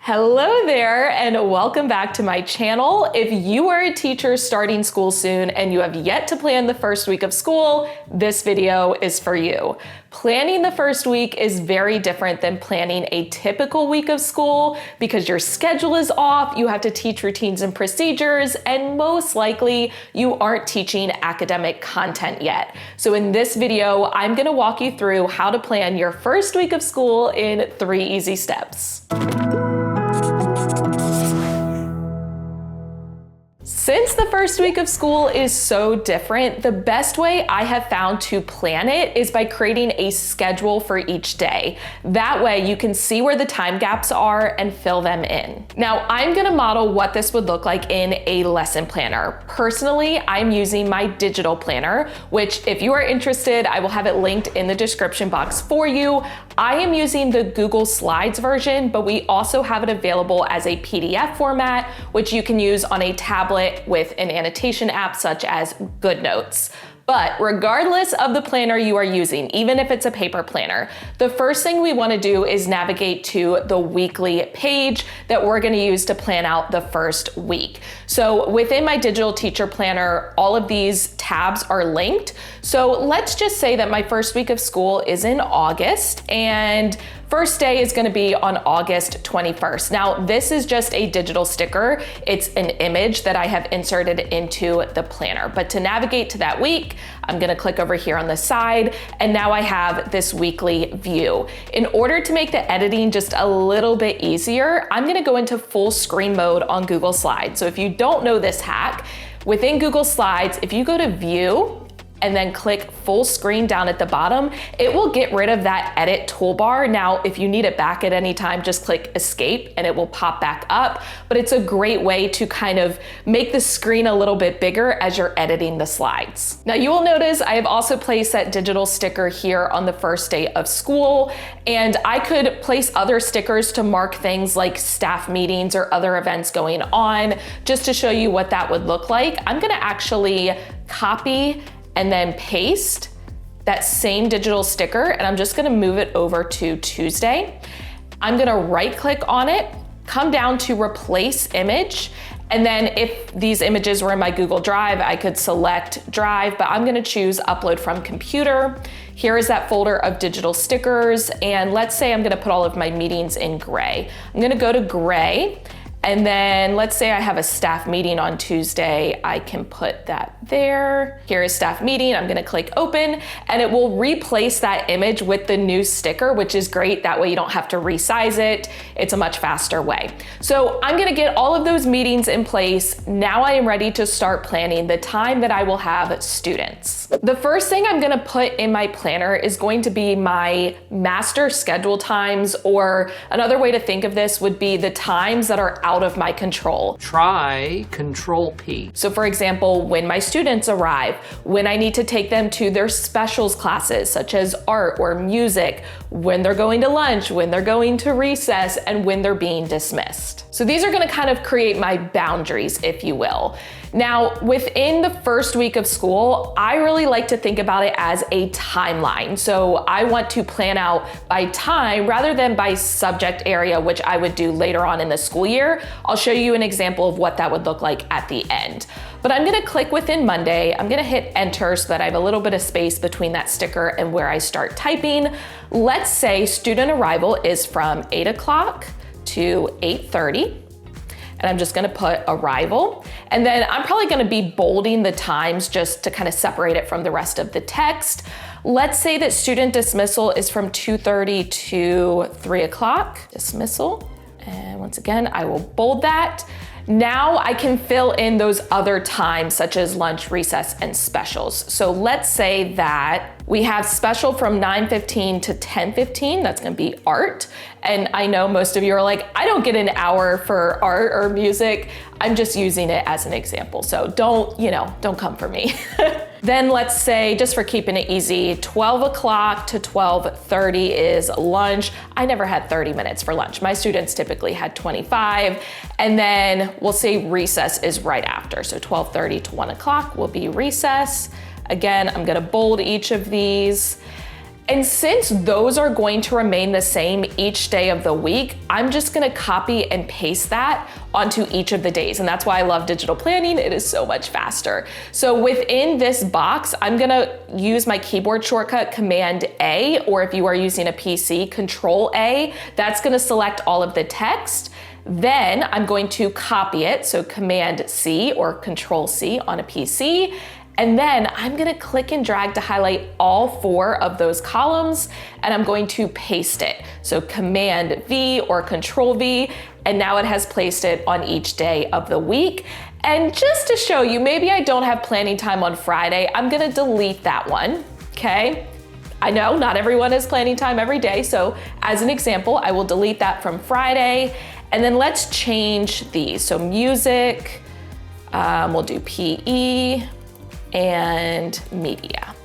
Hello there and welcome back to my channel. If you are a teacher starting school soon and you have yet to plan the first week of school, this video is for you. Planning the first week is very different than planning a typical week of school because your schedule is off, you have to teach routines and procedures, and most likely you aren't teaching academic content yet. So in this video, I'm going to walk you through how to plan your first week of school in 3 easy steps. Since the first week of school is so different, the best way I have found to plan it is by creating a schedule for each day. That way you can see where the time gaps are and fill them in. Now, I'm gonna model what this would look like in a lesson planner. Personally, I'm using my digital planner, which if you are interested, I will have it linked in the description box for you. I am using the Google Slides version, but we also have it available as a PDF format, which you can use on a tablet with an annotation app such as GoodNotes. But regardless of the planner you are using, even if it's a paper planner, the first thing we want to do is navigate to the weekly page that we're going to use to plan out the first week. So within my digital teacher planner, all of these tabs are linked. So let's just say that my first week of school is in August and first day is going to be on August 21st. Now, this is just a digital sticker. It's an image that I have inserted into the planner. But to navigate to that week, I'm going to click over here on the side, and now I have this weekly view. In order to make the editing just a little bit easier, I'm going to go into full screen mode on Google Slides. So if you don't know this hack, within Google Slides, if you go to View, and then click full screen down at the bottom, it will get rid of that edit toolbar. Now, if you need it back at any time, just click escape and it will pop back up. But it's a great way to kind of make the screen a little bit bigger as you're editing the slides. Now, you will notice I have also placed that digital sticker here on the first day of school, and I could place other stickers to mark things like staff meetings or other events going on, just to show you what that would look like. I'm gonna actually copy and then paste that same digital sticker, and I'm just gonna move it over to Tuesday. I'm gonna right click on it, come down to replace image, and then if these images were in my Google Drive, I could select Drive, but I'm gonna choose Upload from Computer. Here is that folder of digital stickers, and let's say I'm gonna put all of my meetings in gray. I'm gonna go to gray, and then let's say I have a staff meeting on Tuesday, I can put that there. Here is staff meeting, I'm gonna click open, and it will replace that image with the new sticker, which is great. That way you don't have to resize it. It's a much faster way. So I'm gonna get all of those meetings in place. Now I am ready to start planning the time that I will have students. The first thing I'm gonna put in my planner is going to be my master schedule times, or another way to think of this would be the times that are out of my control. Try Control P. So for example, when my students arrive, when I need to take them to their specials classes, such as art or music, when they're going to lunch, when they're going to recess, and when they're being dismissed. So these are gonna kind of create my boundaries, if you will. Now, within the first week of school, I really like to think about it as a timeline. So I want to plan out by time rather than by subject area, which I would do later on in the school year. I'll show you an example of what that would look like at the end. But I'm gonna click within Monday, I'm gonna hit enter so that I have a little bit of space between that sticker and where I start typing. Let's say student arrival is from 8 o'clock to 8:30. And I'm just gonna put arrival. And then I'm probably gonna be bolding the times just to kind of separate it from the rest of the text. Let's say that student dismissal is from 2:30 to 3 o'clock, dismissal. And once again, I will bold that. Now I can fill in those other times such as lunch, recess, and specials. So let's say that we have special from 9:15 to 10:15, that's gonna be art. And I know most of you are like, I don't get an hour for art or music. I'm just using it as an example. So don't come for me. Then let's say, just for keeping it easy, 12 o'clock to 12:30 is lunch. I never had 30 minutes for lunch. My students typically had 25. And then we'll say recess is right after. So 12:30 to 1 o'clock will be recess. Again, I'm gonna bold each of these. And since those are going to remain the same each day of the week, I'm just gonna copy and paste that onto each of the days. And that's why I love digital planning. It is so much faster. So within this box, I'm gonna use my keyboard shortcut Command A, or if you are using a PC, Control A. That's gonna select all of the text. Then I'm going to copy it, so Command C or Control C on a PC. And then I'm gonna click and drag to highlight all 4 of those columns, and I'm going to paste it. So Command V or Control V, and now it has placed it on each day of the week. And just to show you, maybe I don't have planning time on Friday, I'm gonna delete that one, okay? I know not everyone has planning time every day, so as an example, I will delete that from Friday. And then let's change these. So music, we'll do PE, and media.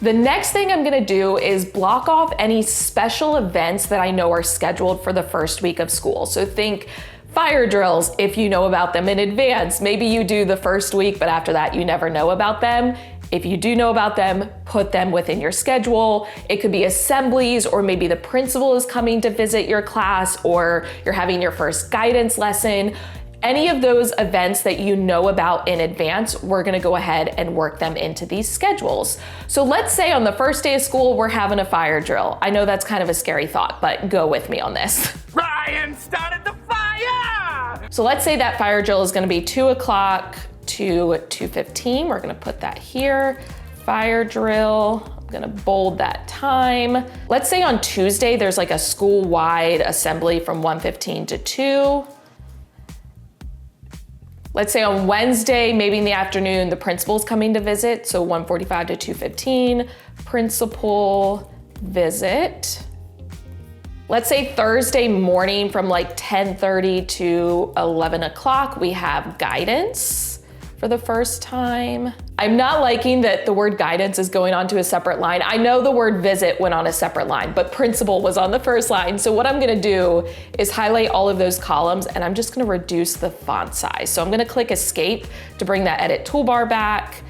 The next thing I'm gonna do is block off any special events that I know are scheduled for the first week of school. So think fire drills, if you know about them in advance. Maybe you do the first week, but after that you never know about them. If you do know about them, put them within your schedule. It could be assemblies, or maybe the principal is coming to visit your class, or you're having your first guidance lesson. Any of those events that you know about in advance, we're gonna go ahead and work them into these schedules. So let's say on the first day of school, we're having a fire drill. I know that's kind of a scary thought, but go with me on this. Ryan started the fire! So let's say that fire drill is gonna be 2 o'clock to 2:15. We're gonna put that here. Fire drill, I'm gonna bold that time. Let's say on Tuesday, there's like a school-wide assembly from 1:15 to 2. Let's say on Wednesday, maybe in the afternoon, the principal's coming to visit. So 1:45 to 2:15, principal visit. Let's say Thursday morning from like 10:30 to 11 o'clock, we have guidance for the first time. I'm not liking that the word guidance is going onto a separate line. I know the word visit went on a separate line, but principal was on the first line. So what I'm gonna do is highlight all of those columns, and I'm just gonna reduce the font size. So I'm gonna click Escape to bring that edit toolbar back,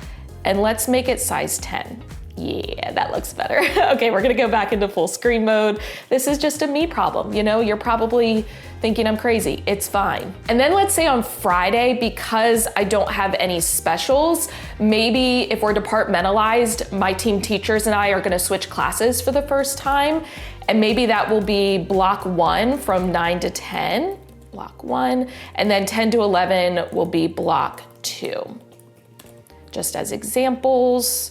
and let's make it size 10. Yeah, that looks better. Okay, we're gonna go back into full screen mode. This is just a me problem. You know, you're probably thinking I'm crazy. It's fine. And then let's say on Friday, because I don't have any specials, maybe if we're departmentalized, my team teachers and I are gonna switch classes for the first time. And maybe that will be block 1 from 9 to 10, block 1, and then 10 to 11 will be block 2. Just as examples.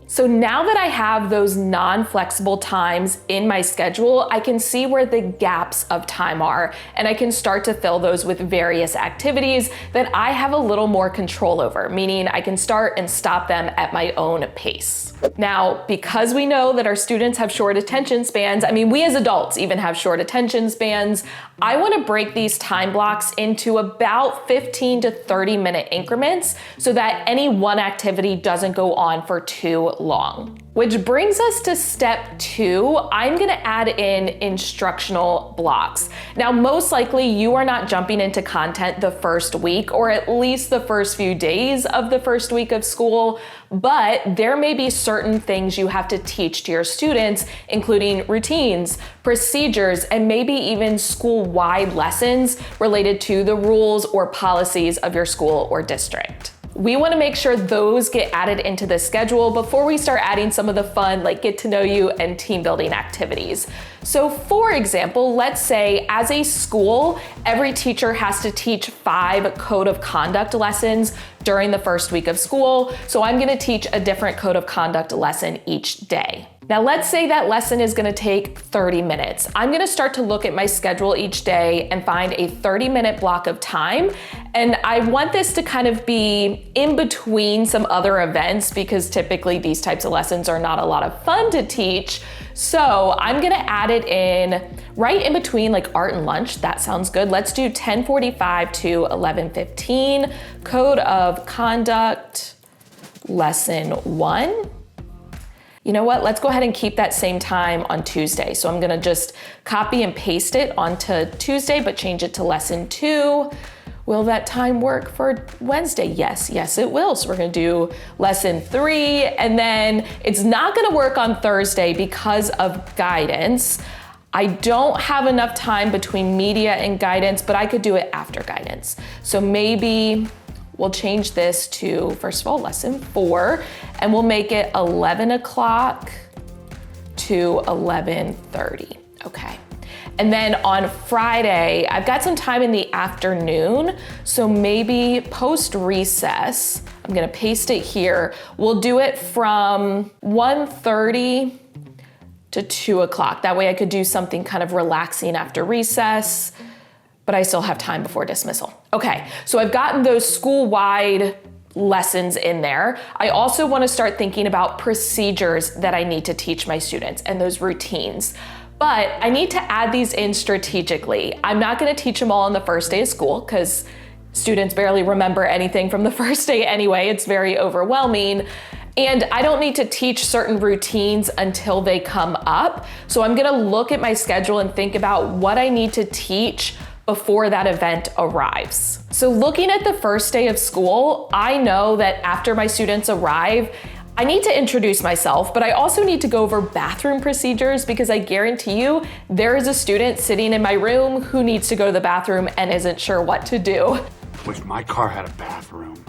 So now that I have those non-flexible times in my schedule, I can see where the gaps of time are, and I can start to fill those with various activities that I have a little more control over, meaning I can start and stop them at my own pace. Now, because we know that our students have short attention spans, I mean, we as adults even have short attention spans, I want to break these time blocks into about 15 to 30 minute increments so that any one activity doesn't go on for too long. Which brings us to step 2. I'm gonna add in instructional blocks. Now, most likely you are not jumping into content the first week, or at least the first few days of the first week of school, but there may be certain things you have to teach to your students, including routines, procedures, and maybe even school-wide lessons related to the rules or policies of your school or district. We want to make sure those get added into the schedule before we start adding some of the fun, like get to know you and team building activities. So for example, let's say as a school, every teacher has to teach 5 code of conduct lessons during the first week of school. So I'm going to teach a different code of conduct lesson each day. Now let's say that lesson is gonna take 30 minutes. I'm gonna start to look at my schedule each day and find a 30-minute block of time. And I want this to kind of be in between some other events, because typically these types of lessons are not a lot of fun to teach. So I'm gonna add it in right in between, like art and lunch. That sounds good. Let's do 10:45 to 11:15, code of conduct, lesson 1. You know what, let's go ahead and keep that same time on Tuesday. So I'm gonna just copy and paste it onto Tuesday, but change it to lesson 2. Will that time work for Wednesday? Yes, yes it will. So we're gonna do lesson 3, and then it's not gonna work on Thursday because of guidance. I don't have enough time between media and guidance, but I could do it after guidance. So maybe we'll change this to, first of all, lesson 4, and we'll make it 11 o'clock to 11:30, okay. And then on Friday, I've got some time in the afternoon, so maybe post recess, I'm gonna paste it here, we'll do it from 1:30 to 2 o'clock. That way I could do something kind of relaxing after recess, but I still have time before dismissal. Okay, so I've gotten those school-wide lessons in there. I also wanna start thinking about procedures that I need to teach my students and those routines. But I need to add these in strategically. I'm not gonna teach them all on the first day of school because students barely remember anything from the first day anyway. It's very overwhelming. And I don't need to teach certain routines until they come up. So I'm gonna look at my schedule and think about what I need to teach before that event arrives. So looking at the first day of school, I know that after my students arrive, I need to introduce myself, but I also need to go over bathroom procedures because I guarantee you there is a student sitting in my room who needs to go to the bathroom and isn't sure what to do. Wish my car had a bathroom.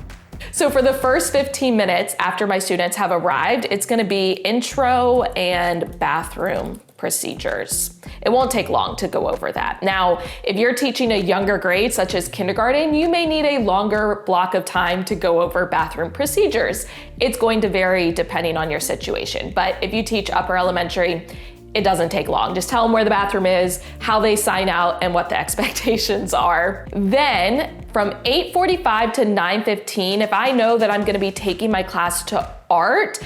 So for the first 15 minutes after my students have arrived, it's gonna be intro and bathroom procedures. It won't take long to go over that. Now, if you're teaching a younger grade, such as kindergarten, you may need a longer block of time to go over bathroom procedures. It's going to vary depending on your situation. But if you teach upper elementary, it doesn't take long. Just tell them where the bathroom is, how they sign out, and what the expectations are. Then from 8:45 to 9:15, if I know that I'm gonna be taking my class to art,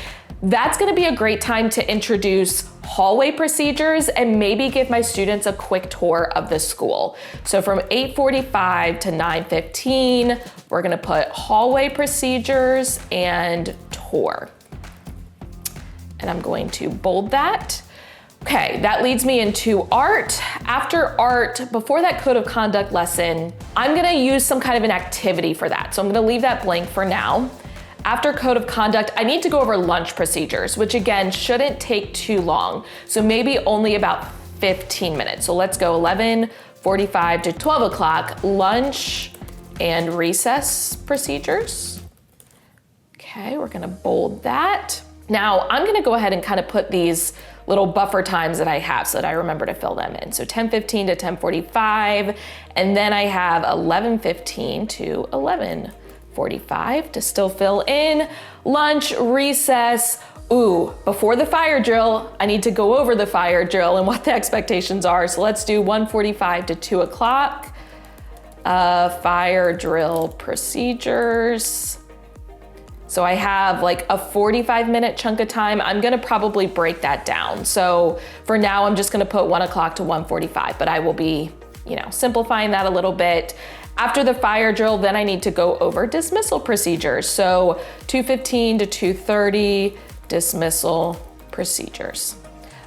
that's gonna be a great time to introduce hallway procedures and maybe give my students a quick tour of the school. So from 8:45 to 9:15, we're gonna put hallway procedures and tour. And I'm going to bold that. Okay, that leads me into art. After art, before that code of conduct lesson, I'm gonna use some kind of an activity for that. So I'm gonna leave that blank for now. After code of conduct, I need to go over lunch procedures, which again, shouldn't take too long. So maybe only about 15 minutes. So let's go 11:45 to 12 o'clock, lunch and recess procedures. Okay, we're gonna bold that. Now I'm gonna go ahead and kind of put these little buffer times that I have so that I remember to fill them in. So 10:15 to 10:45, and then I have 11:15 to 11:45 to still fill in. Lunch, recess. Ooh, before the fire drill, I need to go over the fire drill and what the expectations are. So let's do 1:45 to 2 o'clock. Fire drill procedures. So I have like a 45-minute chunk of time. I'm gonna probably break that down. So for now, I'm just gonna put 1 o'clock to 1:45, but I will be, simplifying that a little bit. After the fire drill, then I need to go over dismissal procedures. So 2:15 to 2:30, dismissal procedures.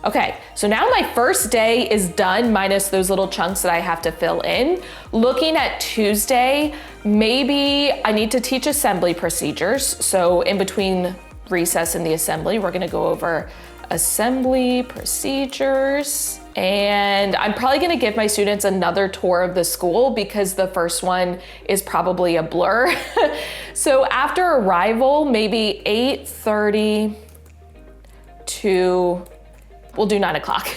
Okay, so now my first day is done minus those little chunks that I have to fill in. Looking at Tuesday, maybe I need to teach assembly procedures. So in between recess and the assembly, we're gonna go over assembly procedures. And I'm probably gonna give my students another tour of the school because the first one is probably a blur. So after arrival, maybe 8:30 to we'll do 9 o'clock.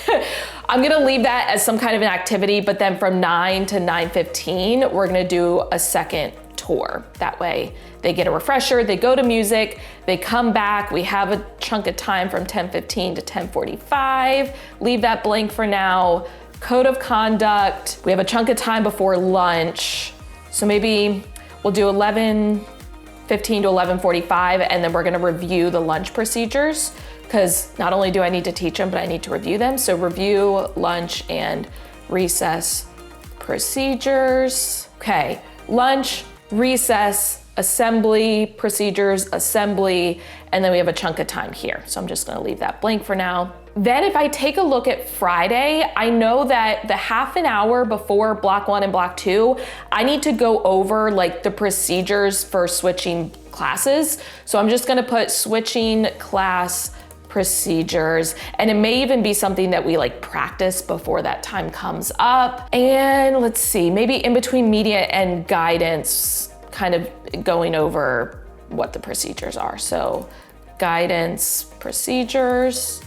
I'm gonna leave that as some kind of an activity, but then from 9 to 9:15, we're gonna do a second tour. That way they get a refresher, they go to music, they come back, we have a chunk of time from 10:15 to 10:45. Leave that blank for now. Code of conduct, we have a chunk of time before lunch. So maybe we'll do 11:15 to 11:45, and then we're gonna review the lunch procedures, because not only do I need to teach them, but I need to review them. So review, lunch, and recess procedures. Okay, lunch, recess, assembly, procedures, assembly, and then we have a chunk of time here. So I'm just gonna leave that blank for now. Then if I take a look at Friday, I know that the half an hour before block 1 and block 2, I need to go over like the procedures for switching classes. So I'm just gonna put switching class procedures, and it may even be something that we like practice before that time comes up. And let's see, maybe in between media and guidance, kind of going over what the procedures are. So guidance procedures.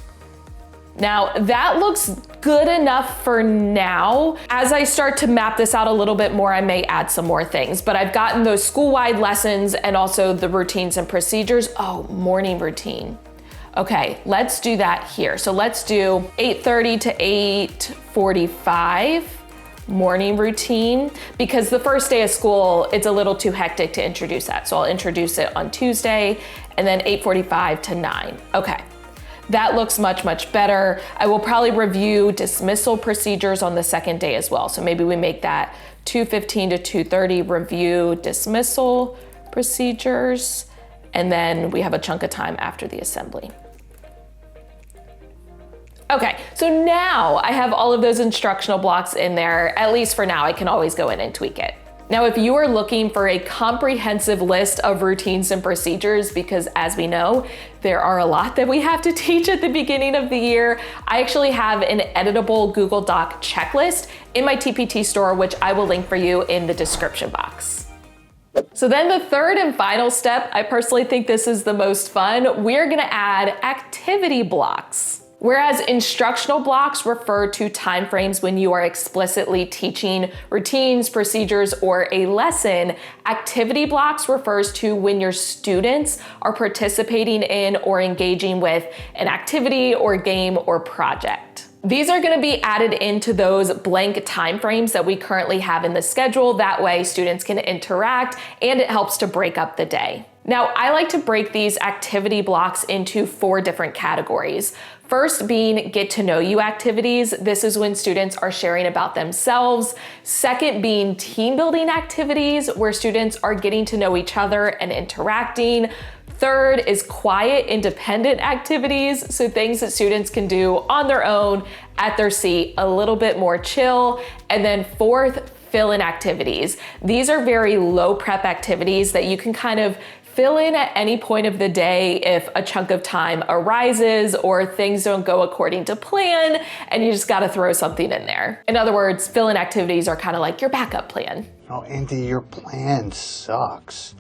Now that looks good enough for now. As I start to map this out a little bit more, I may add some more things, but I've gotten those school-wide lessons and also the routines and procedures. Oh, morning routine. Okay, let's do that here. So let's do 8:30 to 8:45 morning routine, because the first day of school, it's a little too hectic to introduce that. So I'll introduce it on Tuesday, and then 8:45 to 9. Okay, that looks much, much better. I will probably review dismissal procedures on the second day as well. So maybe we make that 2:15 to 2:30 review dismissal procedures, and then we have a chunk of time after the assembly. Okay, so now I have all of those instructional blocks in there. At least for now, I can always go in and tweak it. Now, if you are looking for a comprehensive list of routines and procedures, because as we know, there are a lot that we have to teach at the beginning of the year, I actually have an editable Google Doc checklist in my TPT store, which I will link for you in the description box. So then the third and final step, I personally think this is the most fun. We're gonna add activity blocks. Whereas instructional blocks refer to timeframes when you are explicitly teaching routines, procedures, or a lesson, activity blocks refers to when your students are participating in or engaging with an activity or game or project. These are gonna be added into those blank timeframes that we currently have in the schedule. That way students can interact and it helps to break up the day. Now, I like to break these activity blocks into 4 different categories. First being get to know you activities. This is when students are sharing about themselves. Second being team building activities, where students are getting to know each other and interacting. Third is quiet, independent activities, so things that students can do on their own, at their seat, a little bit more chill. And then fourth, fill-in activities. These are very low prep activities that you can kind of fill in at any point of the day if a chunk of time arises or things don't go according to plan and you just gotta throw something in there. In other words, fill-in activities are kind of like your backup plan. Oh, Andy, your plan sucks.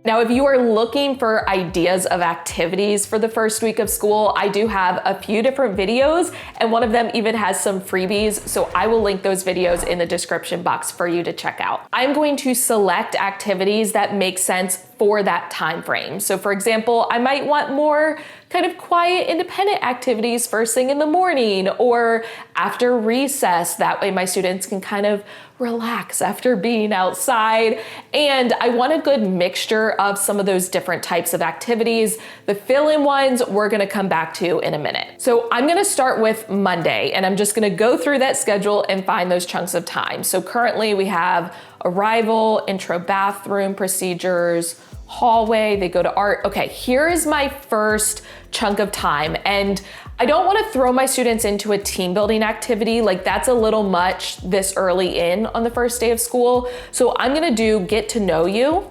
Now, if you are looking for ideas of activities for the first week of school, I do have a few different videos, and one of them even has some freebies, so I will link those videos in the description box for you to check out. I'm going to select activities that make sense for that time frame. So for example, I might want more kind of quiet, independent activities first thing in the morning or after recess. That way my students can kind of relax after being outside. And I want a good mixture of some of those different types of activities. The fill-in ones we're gonna come back to in a minute. So I'm gonna start with Monday, and I'm just gonna go through that schedule and find those chunks of time. So currently we have arrival, intro bathroom procedures, hallway, they go to art. Okay, here is my first chunk of time. And I don't want to throw my students into a team building activity. Like that's a little much this early in on the first day of school. So I'm going to do get to know you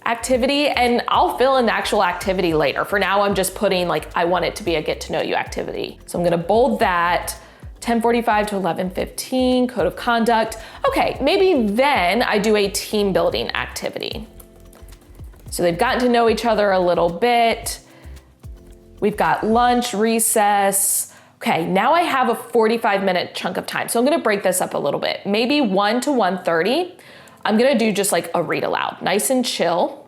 activity, and I'll fill in the actual activity later. For now, I'm just putting like, I want it to be a get to know you activity. So I'm going to bold that. 10:45 to 11:15, code of conduct. Okay, maybe then I do a team building activity. So they've gotten to know each other a little bit. We've got lunch, recess. Okay, now I have a 45-minute chunk of time. So I'm gonna break this up a little bit. Maybe 1 to 1:30, I'm gonna do just like a read aloud, nice and chill.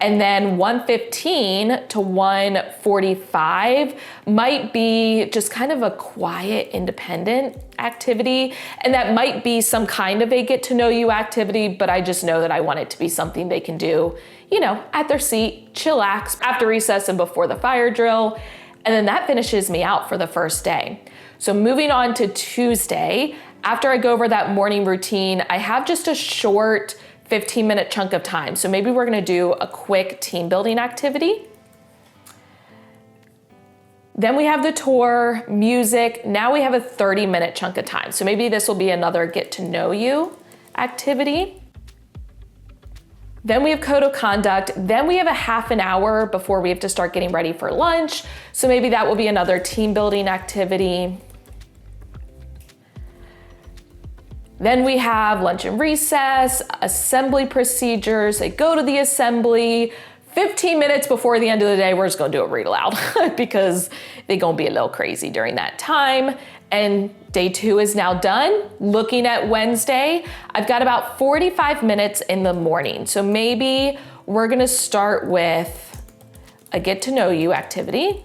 And then 1:15 to 1:45 might be just kind of a quiet, independent activity. And that might be some kind of a get to know you activity, but I just know that I want it to be something they can do, you know, at their seat, chillax, after recess and before the fire drill. And then that finishes me out for the first day. So moving on to Tuesday, after I go over that morning routine, I have just a short 15-minute chunk of time. So maybe we're gonna do a quick team building activity. Then we have the tour, music. Now we have a 30-minute chunk of time. So maybe this will be another get to know you activity. Then we have code of conduct. Then we have a half an hour before we have to start getting ready for lunch. So maybe that will be another team building activity. Then we have lunch and recess, assembly procedures. They go to the assembly. 15 minutes before the end of the day, we're just gonna do a read aloud because they're gonna be a little crazy during that time. And day 2 is now done. Looking at Wednesday, I've got about 45 minutes in the morning. So maybe we're gonna start with a get to know you activity.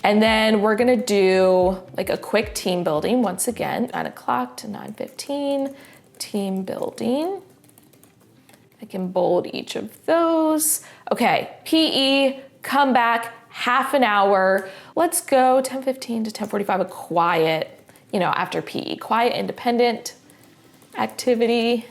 And then we're gonna do like a quick team building. Once again, 9 o'clock to 9:15, team building. I can bold each of those. Okay, PE, come back, half an hour. Let's go 10:15 to 10:45, a quiet, after PE, quiet independent activity.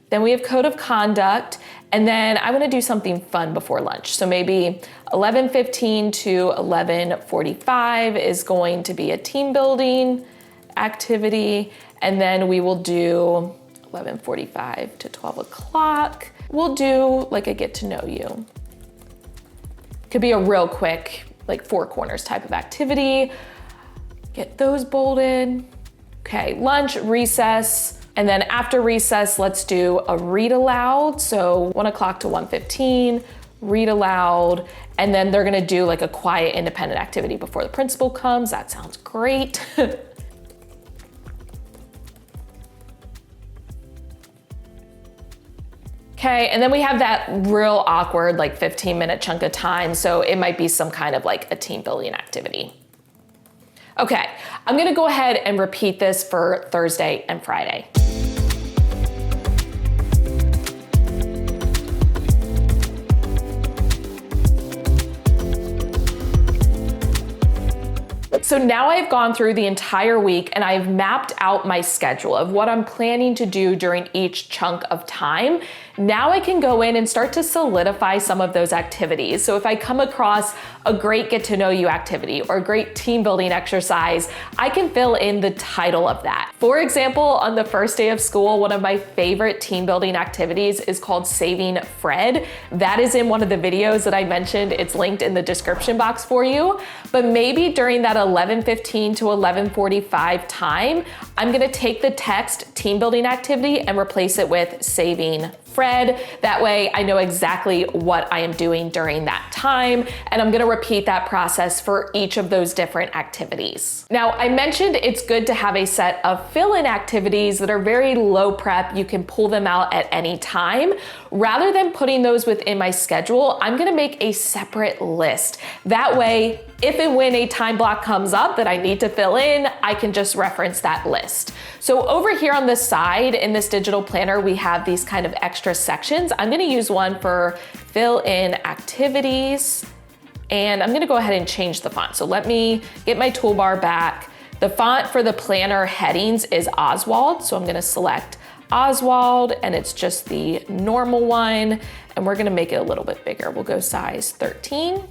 Then we have code of conduct. And then I wanna do something fun before lunch. So maybe 11:15 to 11:45 is going to be a team building activity. And then we will do 11:45 to 12 o'clock. We'll do like a get to know you. Could be a real quick, like 4 corners type of activity. Get those bolded. Okay, lunch, recess. And then after recess, let's do a read aloud. So 1 o'clock to 1:15, read aloud. And then they're gonna do like a quiet independent activity before the principal comes. That sounds great. Okay, and then we have that real awkward like 15-minute chunk of time. So it might be some kind of like a team building activity. Okay, I'm gonna go ahead and repeat this for Thursday and Friday. So now I've gone through the entire week and I've mapped out my schedule of what I'm planning to do during each chunk of time. Now I can go in and start to solidify some of those activities. So if I come across a great get to know you activity or a great team building exercise, I can fill in the title of that. For example, on the first day of school, one of my favorite team building activities is called Saving Fred. That is in one of the videos that I mentioned. It's linked in the description box for you. But maybe during that 11:15 to 11:45 time, I'm gonna take the text team building activity and replace it with Saving Fred. That way I know exactly what I am doing during that time, and I'm gonna repeat that process for each of those different activities. Now, I mentioned it's good to have a set of fill-in activities that are very low prep. You can pull them out at any time. Rather than putting those within my schedule, I'm gonna make a separate list. That way, if and when a time block comes up that I need to fill in, I can just reference that list. So over here on the side in this digital planner, we have these kind of extra sections. I'm gonna use one for fill in activities, and I'm gonna go ahead and change the font. So let me get my toolbar back. The font for the planner headings is Oswald, so I'm gonna select Oswald, and it's just the normal one, and we're gonna make it a little bit bigger. We'll go size 13.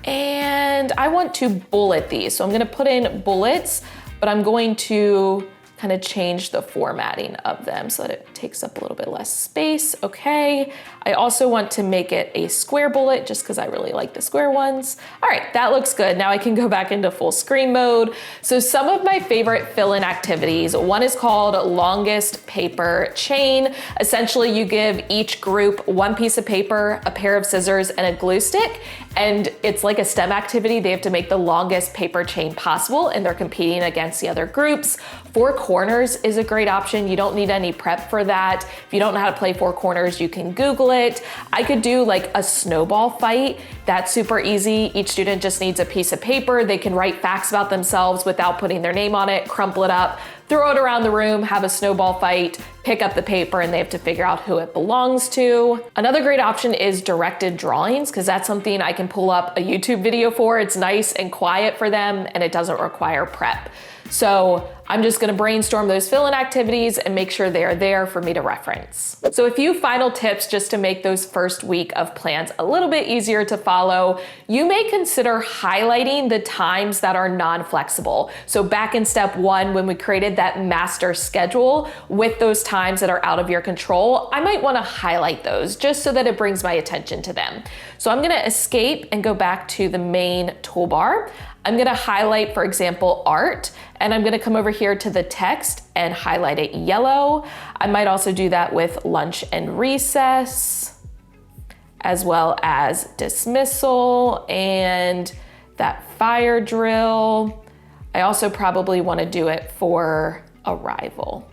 And I want to bullet these. So I'm gonna put in bullets, but I'm going to kind of change the formatting of them so that it takes up a little bit less space. Okay. I also want to make it a square bullet just because I really like the square ones. All right, that looks good. Now I can go back into full screen mode. So some of my favorite fill-in activities, one is called longest paper chain. Essentially, you give each group one piece of paper, a pair of scissors, and a glue stick. And it's like a STEM activity. They have to make the longest paper chain possible, and they're competing against the other groups. 4 corners is a great option. You don't need any prep for that. If you don't know how to play 4 corners, you can Google it. I could do like a snowball fight. That's super easy. Each student just needs a piece of paper. They can write facts about themselves without putting their name on it, crumple it up, throw it around the room, have a snowball fight, pick up the paper, and they have to figure out who it belongs to. Another great option is directed drawings, because that's something I can pull up a YouTube video for. It's nice and quiet for them, and it doesn't require prep. So I'm just gonna brainstorm those fill-in activities and make sure they are there for me to reference. So a few final tips just to make those first week of plans a little bit easier to follow. You may consider highlighting the times that are non-flexible. So back in step 1, when we created that master schedule with those times that are out of your control, I might wanna highlight those just so that it brings my attention to them. So I'm gonna escape and go back to the main toolbar. I'm gonna highlight, for example, art, and I'm gonna come over here to the text and highlight it yellow. I might also do that with lunch and recess, as well as dismissal and that fire drill. I also probably wanna do it for arrival.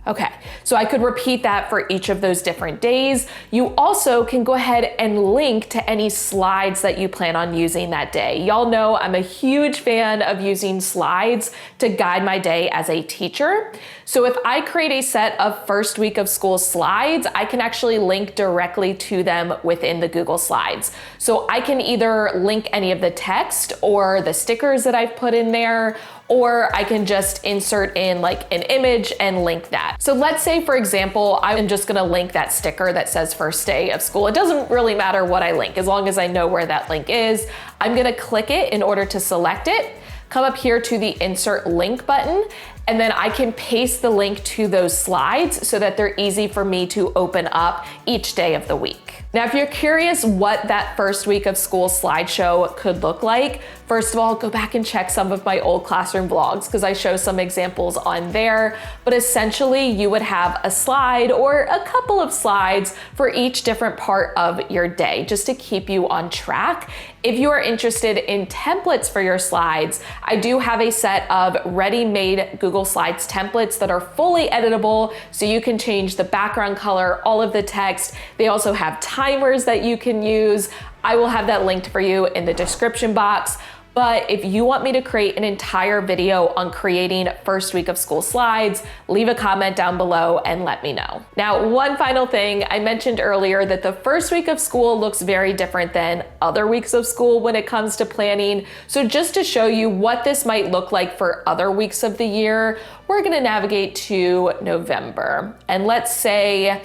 Okay, so I could repeat that for each of those different days. You also can go ahead and link to any slides that you plan on using that day. Y'all know I'm a huge fan of using slides to guide my day as a teacher. So if I create a set of first week of school slides, I can actually link directly to them within the Google Slides. So I can either link any of the text or the stickers that I've put in there, or I can just insert in like an image and link that. So let's say, for example, I'm just gonna link that sticker that says first day of school. It doesn't really matter what I link, as long as I know where that link is. I'm gonna click it in order to select it, come up here to the insert link button, and then I can paste the link to those slides so that they're easy for me to open up each day of the week. Now, if you're curious what that first week of school slideshow could look like, first of all, go back and check some of my old classroom vlogs because I show some examples on there. But essentially, you would have a slide or a couple of slides for each different part of your day, just to keep you on track. If you are interested in templates for your slides, I do have a set of ready-made Google Slides templates that are fully editable, so you can change the background color, all of the text. They also have timers that you can use. I will have that linked for you in the description box. But if you want me to create an entire video on creating first week of school slides, leave a comment down below and let me know. Now, one final thing, I mentioned earlier that the first week of school looks very different than other weeks of school when it comes to planning. So just to show you what this might look like for other weeks of the year, we're gonna navigate to November. And let's say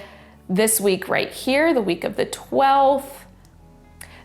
this week right here, the week of the 12th,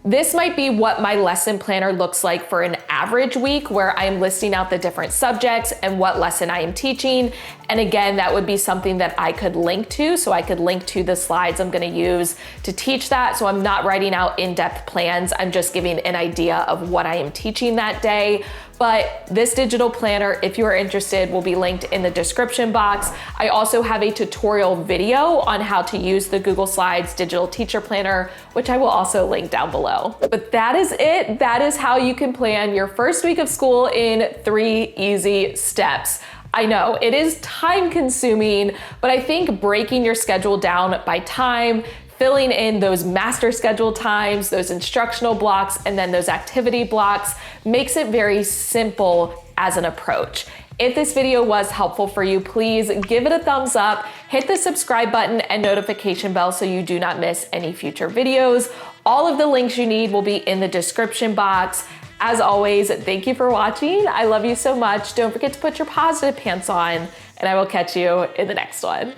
this might be what my lesson planner looks like for an average week, where I'm listing out the different subjects and what lesson I am teaching. And again, that would be something that I could link to. So I could link to the slides I'm gonna use to teach that. So I'm not writing out in-depth plans. I'm just giving an idea of what I am teaching that day. But this digital planner, if you are interested, will be linked in the description box. I also have a tutorial video on how to use the Google Slides digital teacher planner, which I will also link down below. But that is it. That is how you can plan your first week of school in 3 easy steps. I know it is time consuming, but I think breaking your schedule down by time, filling in those master schedule times, those instructional blocks, and then those activity blocks makes it very simple as an approach. If this video was helpful for you, please give it a thumbs up, hit the subscribe button and notification bell so you do not miss any future videos. All of the links you need will be in the description box. As always, thank you for watching. I love you so much. Don't forget to put your positive pants on, and I will catch you in the next one.